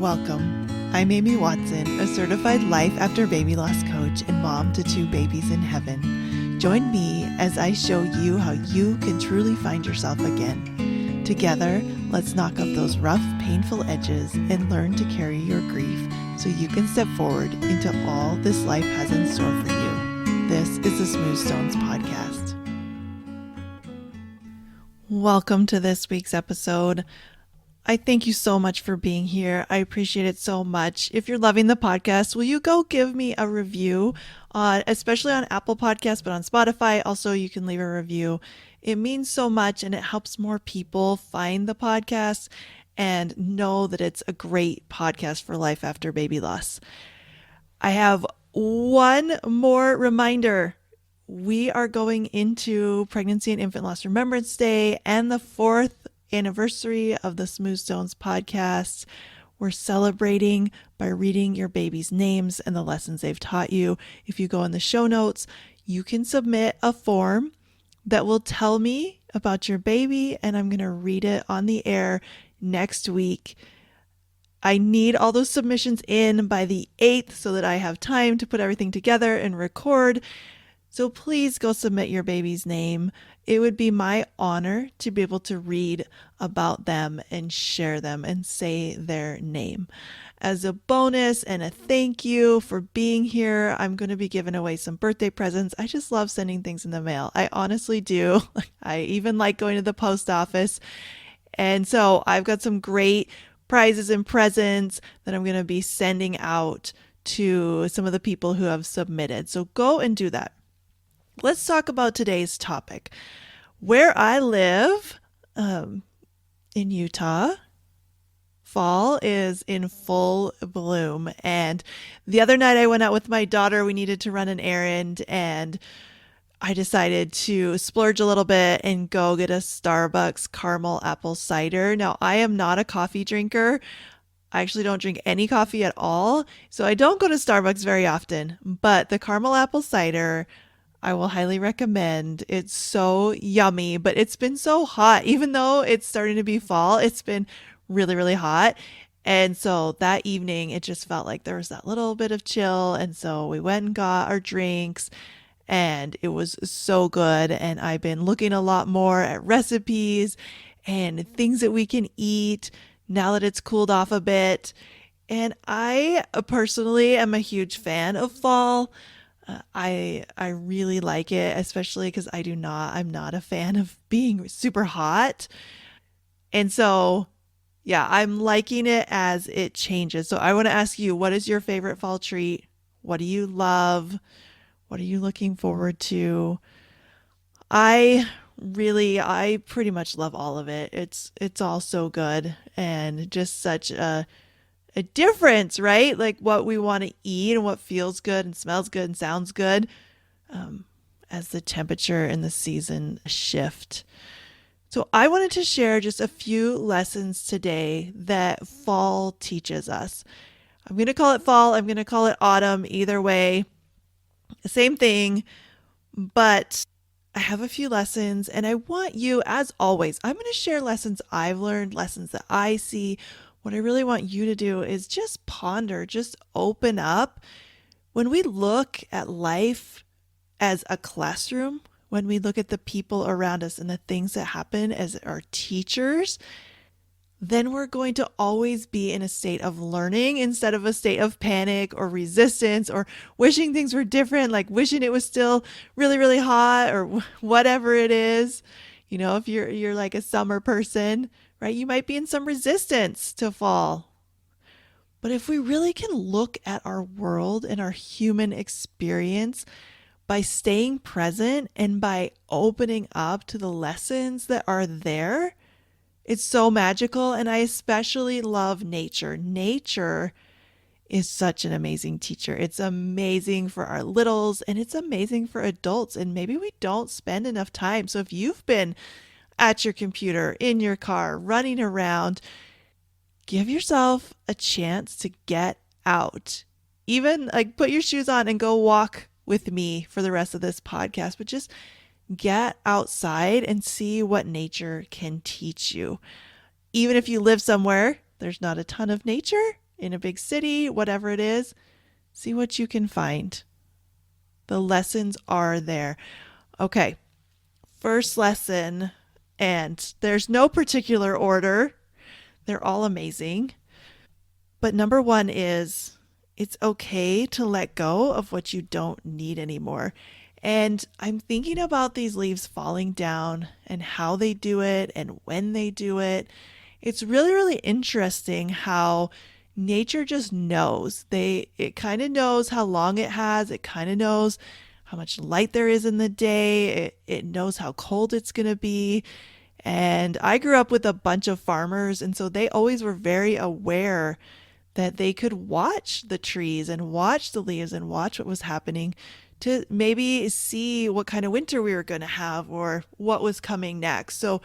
Welcome. I'm Amy Watson, a certified life after baby loss coach and mom to 2 babies in heaven. Join me as I show you how you can truly find yourself again. Together, let's knock off those rough, painful edges and learn to carry your grief so you can step forward into all this life has in store for you. This is the Smooth Stones Podcast. Welcome to this week's episode. I thank you so much for being here. I appreciate it so much. If you're loving the podcast, will you go give me a review, especially on Apple Podcasts, but on Spotify, also you can leave a review. It means so much and it helps more people find the podcast and know that it's a great podcast for life after baby loss. I have one more reminder. We are going into Pregnancy and Infant Loss Remembrance Day and the 4th anniversary of the Smooth Stones podcast. We're celebrating by reading your baby's names and the lessons they've taught you. If you go in the show notes, you can submit a form that will tell me about your baby, and I'm going to read it on the air next week. I need all those submissions in by the 8th so that I have time to put everything together and record. So please go submit your baby's name. It would be my honor to be able to read about them and share them and say their name. As a bonus and a thank you for being here, I'm going to be giving away some birthday presents. I just love sending things in the mail. I honestly do. I even like going to the post office. And so I've got some great prizes and presents that I'm going to be sending out to some of the people who have submitted. So go and do that. Let's talk about today's topic. Where I live in Utah, fall is in full bloom. And the other night I went out with my daughter. We needed to run an errand and I decided to splurge a little bit and go get a Starbucks caramel apple cider. Now, I am not a coffee drinker. I actually don't drink any coffee at all. So I don't go to Starbucks very often. But the caramel apple cider, I will highly recommend. It's so yummy, but it's been so hot. Even though it's starting to be fall, it's been really, really hot. And so that evening, it just felt like there was that little bit of chill. And so we went and got our drinks and it was so good. And I've been looking a lot more at recipes and things that we can eat now that it's cooled off a bit. And I personally am a huge fan of fall. I really like it, especially because I'm not a fan of being super hot. And so, yeah, I'm liking it as it changes. So I want to ask you, what is your favorite fall treat? What do you love? What are you looking forward to? I pretty much love all of it. It's all so good and just such a difference, right? Like what we want to eat and what feels good and smells good and sounds good as the temperature and the season shift. So I wanted to share just a few lessons today that fall teaches us. I'm going to call it fall. I'm going to call it autumn. Either way, same thing. But I have a few lessons and I want you, as always, I'm going to share lessons I've learned, lessons that I see. What I really want you to do is just ponder, just open up. When we look at life as a classroom, when we look at the people around us and the things that happen as our teachers, then we're going to always be in a state of learning instead of a state of panic or resistance or wishing things were different, like wishing it was still really, really hot or whatever it is. You know, if you're like a summer person, right? You might be in some resistance to fall. But if we really can look at our world and our human experience by staying present and by opening up to the lessons that are there, it's so magical. And I especially love nature. Nature is such an amazing teacher. It's amazing for our littles and it's amazing for adults. And maybe we don't spend enough time. So if you've been at your computer, in your car, running around, give yourself a chance to get out. Even like put your shoes on and go walk with me for the rest of this podcast, but just get outside and see what nature can teach you. Even if you live somewhere, there's not a ton of nature in a big city, whatever it is, see what you can find. The lessons are there. Okay, first lesson, and there's no particular order, they're all amazing. But number one is it's okay to let go of what you don't need anymore. And I'm thinking about these leaves falling down and how they do it and when they do it. It's really, really interesting how nature just knows. It kind of knows how long it has. It kind of knows how much light there is in the day. It knows how cold it's going to be. And I grew up with a bunch of farmers, and so they always were very aware that they could watch the trees and watch the leaves and watch what was happening to maybe see what kind of winter we were going to have or what was coming next. So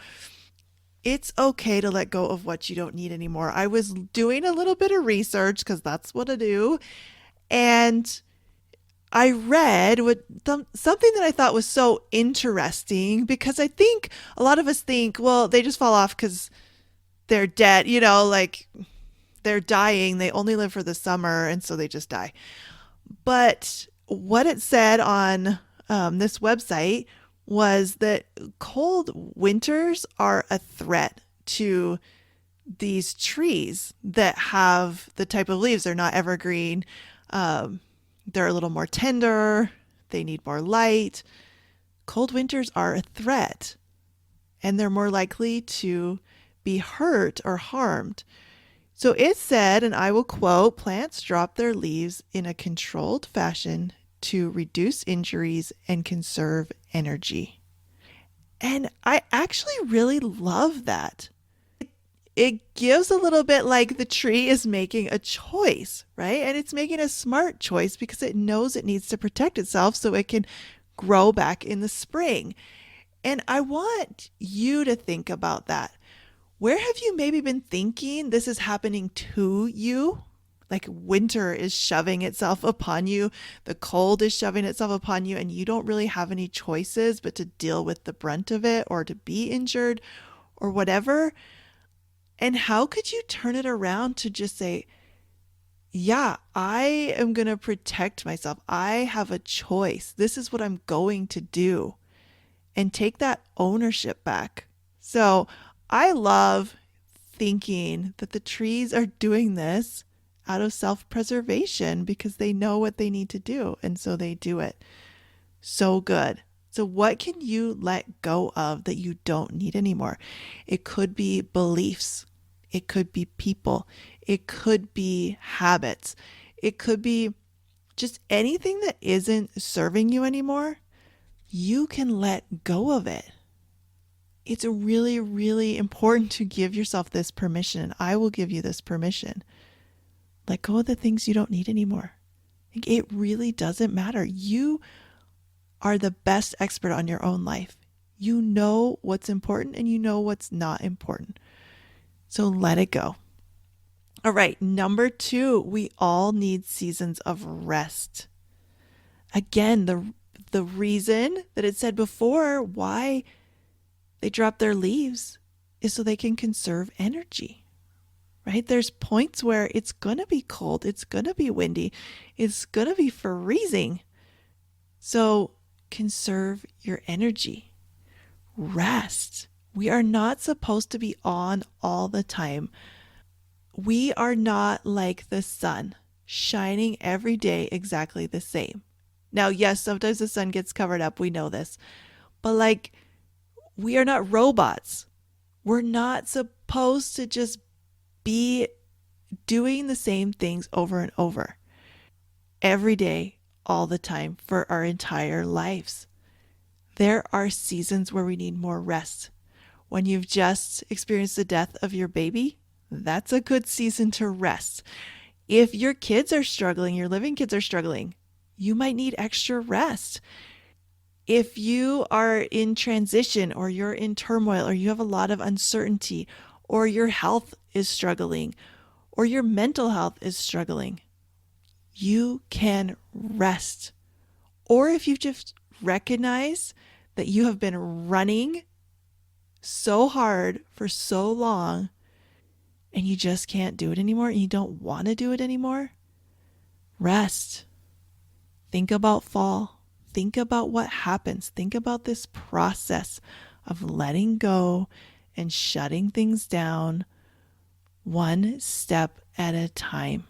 it's okay to let go of what you don't need anymore. I was doing a little bit of research because that's what I do. And I read something that I thought was so interesting because I think a lot of us think, well, they just fall off because they're dead, like they're dying. They only live for the summer, and so they just die. But what it said on this website was that cold winters are a threat to these trees that have the type of leaves. They're not evergreen. They're a little more tender. They need more light. Cold winters are a threat, and they're more likely to be hurt or harmed. So it said, and I will quote, plants drop their leaves in a controlled fashion to reduce injuries and conserve energy. And I actually really love that. It gives a little bit like the tree is making a choice, right? And it's making a smart choice because it knows it needs to protect itself so it can grow back in the spring. And I want you to think about that. Where have you maybe been thinking this is happening to you? Like winter is shoving itself upon you, the cold is shoving itself upon you, and you don't really have any choices but to deal with the brunt of it or to be injured or whatever. And how could you turn it around to just say, yeah, I am going to protect myself. I have a choice. This is what I'm going to do. And take that ownership back. So I love thinking that the trees are doing this out of self-preservation because they know what they need to do. And so they do it. So good. So what can you let go of that you don't need anymore? It could be beliefs. It could be people. It could be habits. It could be just anything that isn't serving you anymore. You can let go of it. It's really, really important to give yourself this permission. I will give you this permission. Let go of the things you don't need anymore. It really doesn't matter. You are the best expert on your own life. You know what's important and you know what's not important. So let it go. All right, number 2, we all need seasons of rest. Again, the reason that it said before why they drop their leaves is so they can conserve energy, right? There's points where it's going to be cold. It's going to be windy. It's going to be freezing. So conserve your energy. Rest. We are not supposed to be on all the time. We are not like the sun, shining every day exactly the same. Now, yes, sometimes the sun gets covered up. We know this. But we are not robots. We're not supposed to just be doing the same things over and over every day, all the time for our entire lives. There are seasons where we need more rest. When you've just experienced the death of your baby, that's a good season to rest. If your kids are struggling, your living kids are struggling, you might need extra rest. If you are in transition or you're in turmoil or you have a lot of uncertainty or your health is struggling or your mental health is struggling, you can rest. Or if you just recognize that you have been running so hard for so long, and you just can't do it anymore and you don't want to do it anymore, rest. Think about fall. Think about what happens. Think about this process of letting go and shutting things down one step at a time.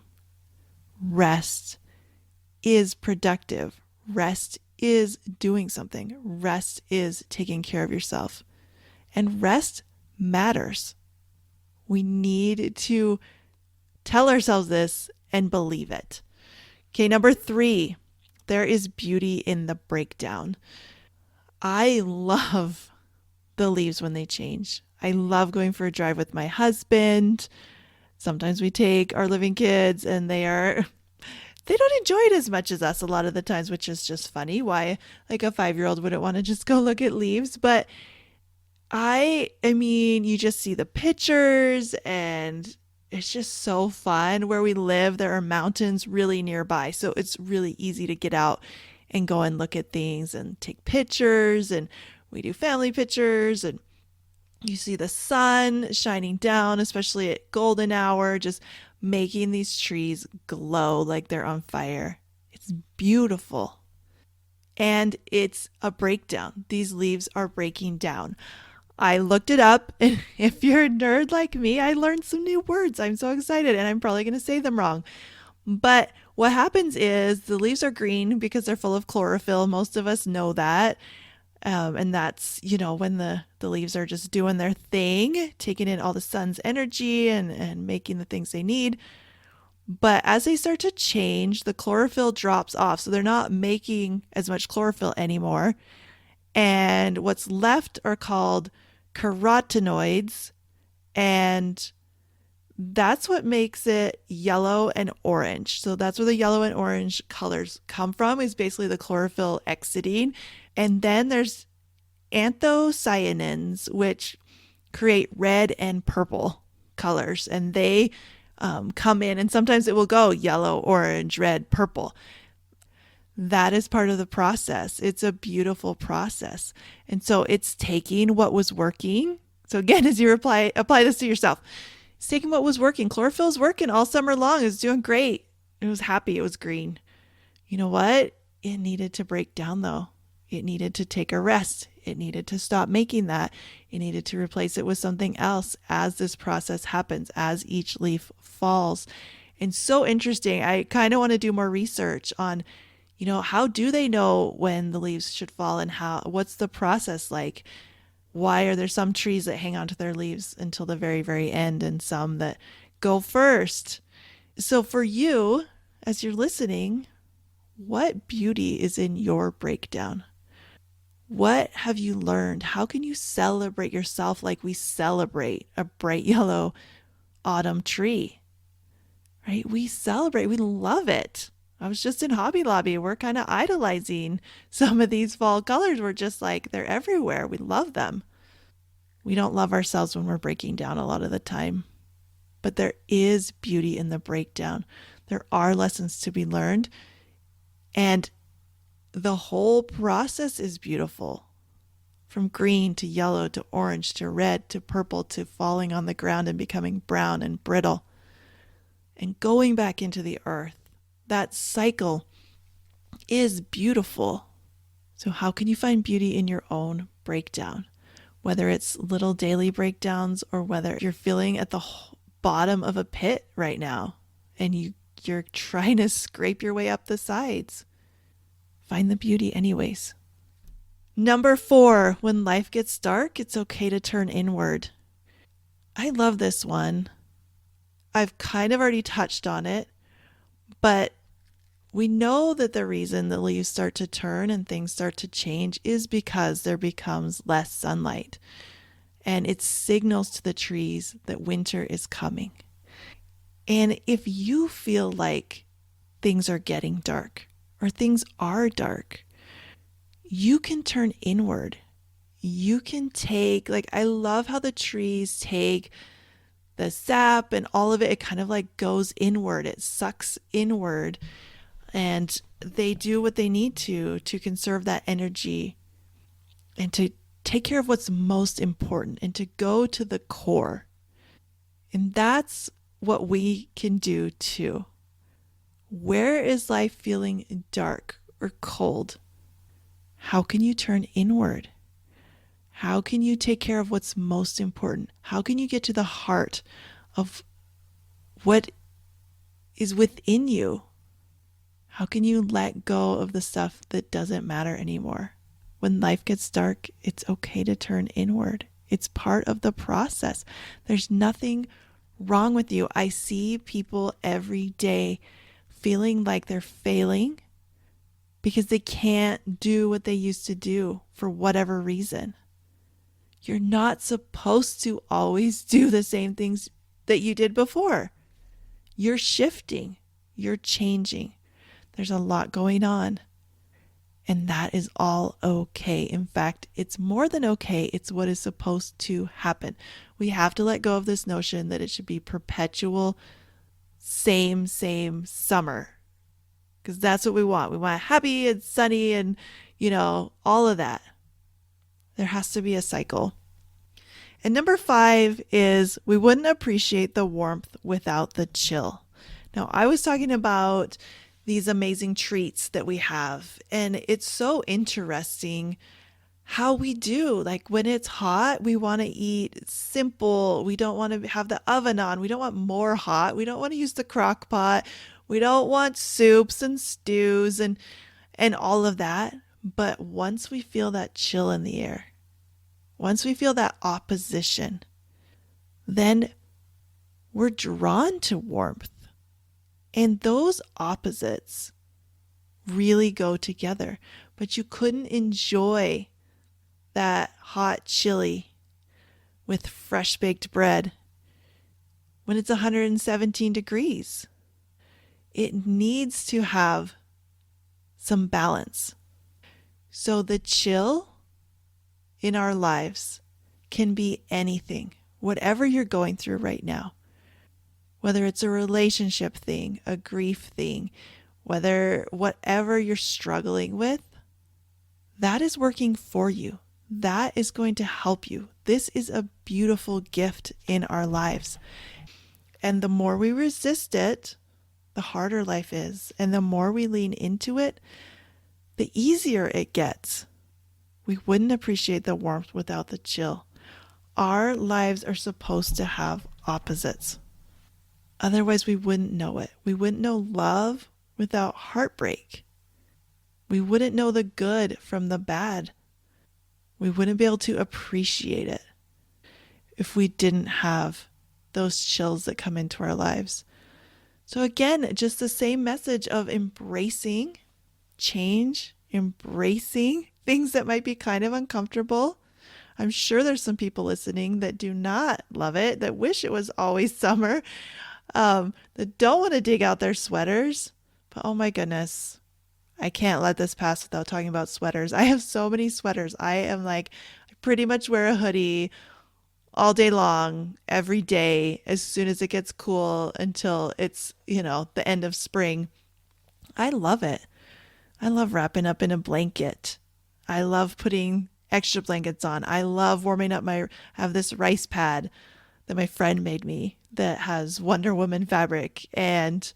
Rest is productive. Rest is doing something. Rest is taking care of yourself. And rest matters. We need to tell ourselves this and believe it. Okay, number 3, there is beauty in the breakdown. I love the leaves when they change. I love going for a drive with my husband. Sometimes we take our living kids and they don't enjoy it as much as us a lot of the times, which is just funny. Why like a 5-year-old wouldn't want to just go look at leaves, but I mean, you just see the pictures and it's just so fun. Where we live, there are mountains really nearby. So it's really easy to get out and go and look at things and take pictures. And we do family pictures. And you see the sun shining down, especially at golden hour, just making these trees glow like they're on fire. It's beautiful. And it's a breakdown. These leaves are breaking down. I looked it up, and if you're a nerd like me, I learned some new words. I'm so excited, and I'm probably going to say them wrong. But what happens is the leaves are green because they're full of chlorophyll. Most of us know that. And that's, when the leaves are just doing their thing, taking in all the sun's energy and making the things they need. But as they start to change, the chlorophyll drops off. So they're not making as much chlorophyll anymore. And what's left are called carotenoids. And that's what makes it yellow and orange. So that's where the yellow and orange colors come from, is basically the chlorophyll exiting. And then there's anthocyanins, which create red and purple colors. And they come in, and sometimes it will go yellow, orange, red, purple. That is part of the process. It's a beautiful process. And so it's taking what was working. So again, as you apply this to yourself, it's taking what was working. Chlorophyll's working all summer long. It was doing great. It was happy. It was green. You know what? It needed to break down though. It needed to take a rest. It needed to stop making that. It needed to replace it with something else as this process happens, as each leaf falls. And so interesting. I kind of want to do more research on, how do they know when the leaves should fall, and what's the process like? Why are there some trees that hang on to their leaves until the very, very end and some that go first? So for you, as you're listening, what beauty is in your breakdown? What have you learned? How can you celebrate yourself like we celebrate a bright yellow autumn tree? Right? We celebrate. We love it. I was just in Hobby Lobby. We're kind of idolizing some of these fall colors. We're just like, they're everywhere. We love them. We don't love ourselves when we're breaking down a lot of the time. But there is beauty in the breakdown. There are lessons to be learned. And the whole process is beautiful. From green to yellow to orange to red to purple to falling on the ground and becoming brown and brittle and going back into the earth. That cycle is beautiful. So how can you find beauty in your own breakdown? Whether it's little daily breakdowns or whether you're feeling at the bottom of a pit right now and you're trying to scrape your way up the sides. Find the beauty anyways. Number 4, when life gets dark, it's okay to turn inward. I love this one. I've kind of already touched on it, but we know that the reason the leaves start to turn and things start to change is because there becomes less sunlight. And it signals to the trees that winter is coming. And if you feel like things are getting dark or things are dark, you can turn inward. You can take, I love how the trees take the sap and all of it. It kind of goes inward. It sucks inward. And they do what they need to conserve that energy and to take care of what's most important and to go to the core. And that's what we can do too. Where is life feeling dark or cold? How can you turn inward? How can you take care of what's most important? How can you get to the heart of what is within you? How can you let go of the stuff that doesn't matter anymore? When life gets dark, it's okay to turn inward. It's part of the process. There's nothing wrong with you. I see people every day feeling like they're failing because they can't do what they used to do for whatever reason. You're not supposed to always do the same things that you did before. You're shifting, you're changing. There's a lot going on. And that is all okay. In fact, it's more than okay. It's what is supposed to happen. We have to let go of this notion that it should be perpetual, same summer. Because that's what we want. We want happy and sunny and, all of that. There has to be a cycle. And number 5 is we wouldn't appreciate the warmth without the chill. Now, I was talking about these amazing treats that we have, and it's so interesting how we do. Like when it's hot, we want to eat simple. We don't want to have the oven on. We don't want more hot. We don't want to use the crock pot. We don't want soups and stews and all of that. But once we feel that chill in the air, once we feel that opposition, then we're drawn to warmth. And those opposites really go together. But you couldn't enjoy that hot chili with fresh baked bread when it's 117 degrees. It needs to have some balance. So the chill in our lives can be anything, whatever you're going through right now. Whether it's a relationship thing, a grief thing, whatever you're struggling with, that is working for you. That is going to help you. This is a beautiful gift in our lives. And the more we resist it, the harder life is. And the more we lean into it, the easier it gets. We wouldn't appreciate the warmth without the chill. Our lives are supposed to have opposites. Otherwise, we wouldn't know it. We wouldn't know love without heartbreak. We wouldn't know the good from the bad. We wouldn't be able to appreciate it if we didn't have those chills that come into our lives. So again, just the same message of embracing change, embracing things that might be kind of uncomfortable. I'm sure there's some people listening that do not love it, that wish it was always summer, that don't want to dig out their sweaters. But oh my goodness, I can't let this pass without talking about sweaters. I have so many sweaters. I pretty much wear a hoodie all day long, every day, as soon as it gets cool until it's, the end of spring. I love it. I love wrapping up in a blanket. I love putting extra blankets on. I love warming up I have this rice pad that my friend made me that has Wonder Woman fabric, and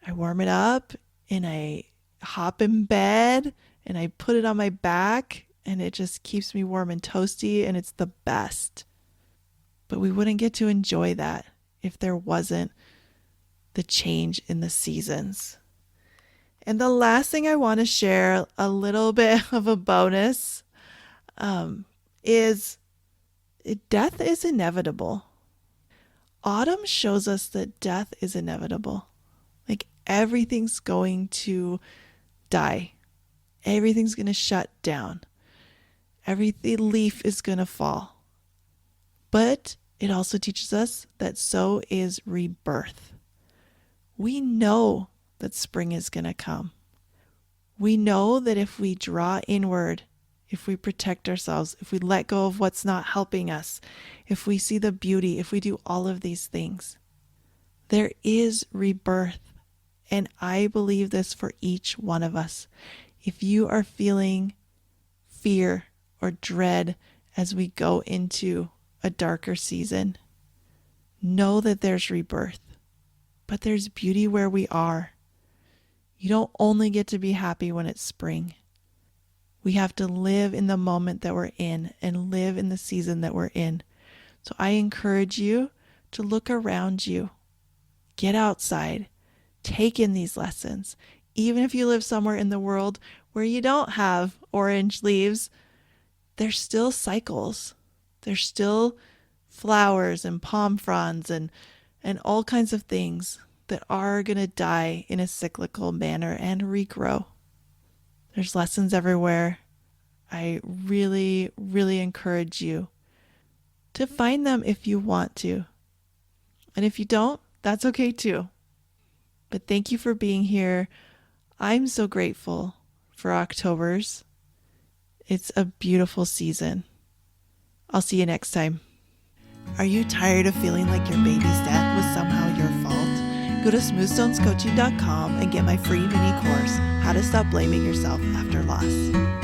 I warm it up and I hop in bed and I put it on my back, and it just keeps me warm and toasty, and it's the best. But we wouldn't get to enjoy that if there wasn't the change in the seasons. And the last thing I want to share, a little bit of a bonus, is death is inevitable. Autumn shows us that death is inevitable. Like everything's going to die. Everything's going to shut down. Every leaf is going to fall. But it also teaches us that so is rebirth. We know that spring is going to come. We know that if we draw inward, if we protect ourselves, if we let go of what's not helping us, if we see the beauty, if we do all of these things, there is rebirth. And I believe this for each one of us. If you are feeling fear or dread as we go into a darker season, Know that there's rebirth, but there's beauty where we are. You don't only get to be happy when it's spring. We have to live in the moment that we're in and live in the season that we're in. So I encourage you to look around you, get outside, take in these lessons. Even if you live somewhere in the world where you don't have orange leaves, there's still cycles. There's still flowers and palm fronds and all kinds of things that are going to die in a cyclical manner and regrow. There's lessons everywhere. I really, really encourage you to find them if you want to. And if you don't, that's okay too. But thank you for being here. I'm so grateful for Octobers. It's a beautiful season. I'll see you next time. Are you tired of feeling like your baby's death was somehow your fault? Go to smoothstonescoaching.com and get my free mini course, How to Stop Blaming Yourself After Loss.